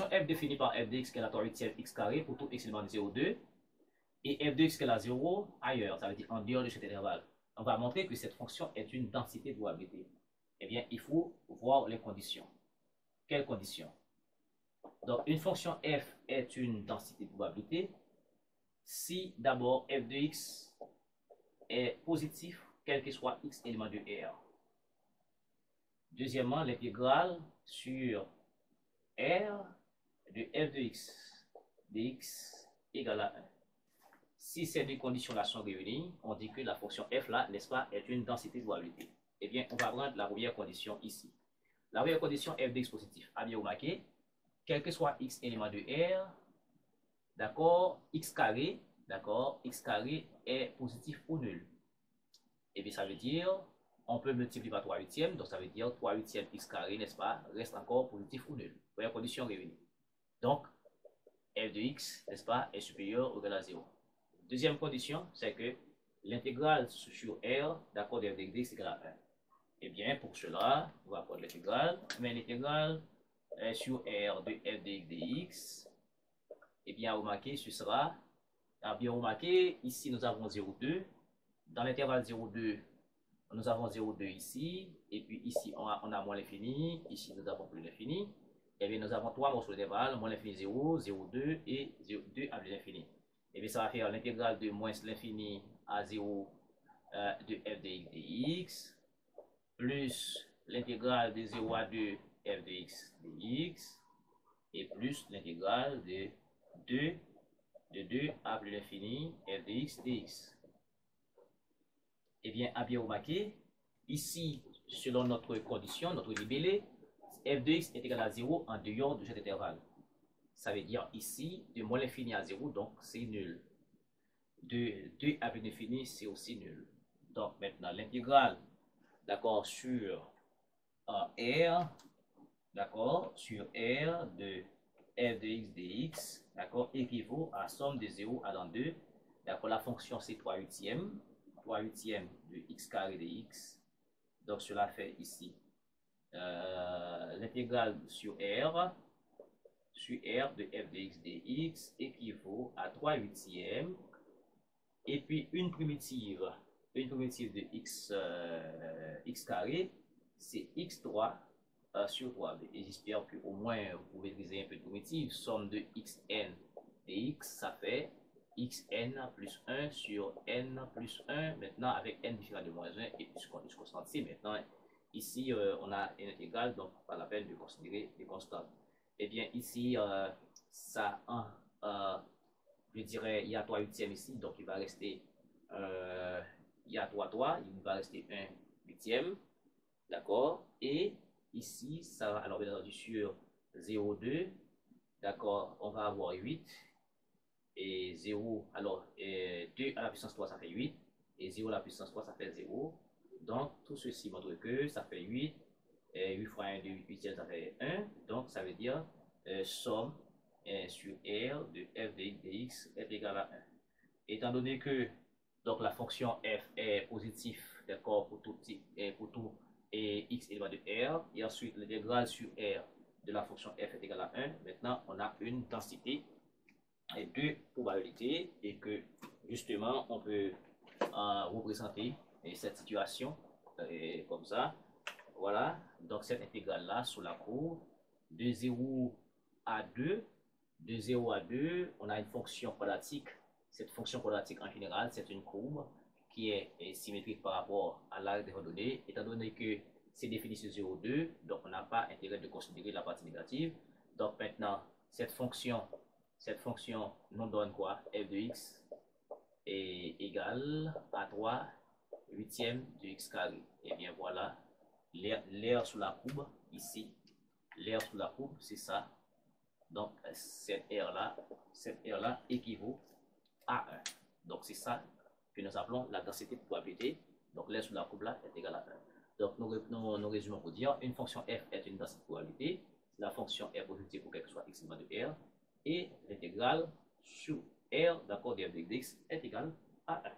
f définie par f de x égale à 3 huitièmes x carré pour tout x élément de 0, 2, et f de x égale à 0 ailleurs, ça veut dire en dehors de cet intervalle. On va montrer que cette fonction est une densité de probabilité. Eh bien, il faut voir les conditions. Quelles conditions? Donc, une fonction f est une densité de probabilité si d'abord f de x est positif, quel que soit x élément de R. Deuxièmement, l'intégrale sur R de f de x dx égale à 1. Si ces deux conditions-là sont réunies, on dit que la fonction f là, n'est-ce pas, est une densité de probabilité. Eh bien, on va prendre la première condition ici. La première condition f de x positif, à bien remarquer, quel que soit x élément de R, d'accord, x carré, d'accord, x carré est positif ou nul. Et bien, ça veut dire, on peut multiplier par 3 huitièmes, donc ça veut dire 3 huitièmes x carré, n'est-ce pas, reste encore positif ou nul. Première condition réunie. Donc, f de x, n'est-ce pas, est supérieur ou égal à 0. Deuxième condition, c'est que l'intégrale sur R, d'accord, de f de x égale à 1. Eh bien, pour cela, on va prendre l'intégrale, mais l'intégrale sur R de f de x dx, eh bien, remarquez, ce sera, bien remarqué, ici nous avons 0,2, dans l'intervalle 0,2, nous avons 0,2 ici, et puis ici on a moins l'infini, ici nous avons plus l'infini, et bien nous avons trois morceaux d'intervalle, moins l'infini 0, 0,2 et 0,2 à plus l'infini. Et bien ça va faire l'intégrale de moins l'infini à 0 de f de x dx, plus l'intégrale de 0 à 2 f de x dx, et plus l'intégrale de 2 à plus l'infini f de x dx. Eh bien, à bien remarquer, ici, selon notre condition, notre libellé, f de x est égal à 0 en dehors de cet intervalle. Ça veut dire ici, de moins l'infini à 0, donc c'est nul. De 2 à plus l'infini, c'est aussi nul. Donc maintenant, l'intégrale, d'accord, sur R, d'accord, sur R de f de x dx, d'accord, équivaut à somme de 0 à dans 2. D'accord, la fonction c'est 3 huitièmes. 3 huitièmes de x carré de x. Donc cela fait ici l'intégrale sur R de f de x dx équivaut à 3 huitièmes. Et puis une primitive de x carré, c'est x3 sur 3. Et j'espère qu'au moins vous maîtrisez un peu de primitive. Somme de xn dx, ça fait xn plus 1 sur n plus 1, maintenant avec n différent de moins 1 et plus constante c. Maintenant, ici, on a n intégrale, donc pas la peine de considérer des constantes. Eh bien, ici, ça, je dirais, il y a 3 huitièmes ici, donc il va rester, il y a 3, il va rester 1 huitième, d'accord? Et ici, ça va, alors bien entendu, sur 0,2, d'accord, on va avoir 8. Et 0, alors 2 à la puissance 3 ça fait 8, et 0 à la puissance 3 ça fait 0. Donc tout ceci montre que ça fait 8, et 8 fois 1 de 8 ça fait 1, donc ça veut dire somme sur R de f de x dx est égal à 1. Étant donné que donc, la fonction f est positive, d'accord, pour tout x élément de R, et ensuite l'intégrale sur R de la fonction f est égal à 1, maintenant on a une densité et deux probabilités et que justement on peut représenter cette situation comme ça. Voilà, donc cette intégrale là sous la courbe de 0 à 2, de 0 à 2, on a une fonction quadratique. Cette fonction quadratique en général c'est une courbe qui est symétrique par rapport à l'arc des données, étant donné que c'est défini sur 0,2, donc on n'a pas intérêt de considérer la partie négative. Donc maintenant cette fonction nous donne quoi? F de x est égal à 3 huitièmes de x carré. Et bien voilà, l'air sous la courbe, ici, l'air sous la courbe, c'est ça. Donc cette air là équivaut à 1. Donc c'est ça que nous appelons la densité de probabilité. Donc l'air sous la courbe là est égal à 1. Donc nous résumons pour dire, une fonction f est une densité de probabilité. La fonction est positive pour quel que soit x de R. Et l'intégrale sur R, d'accord, de f de x est égale à 1.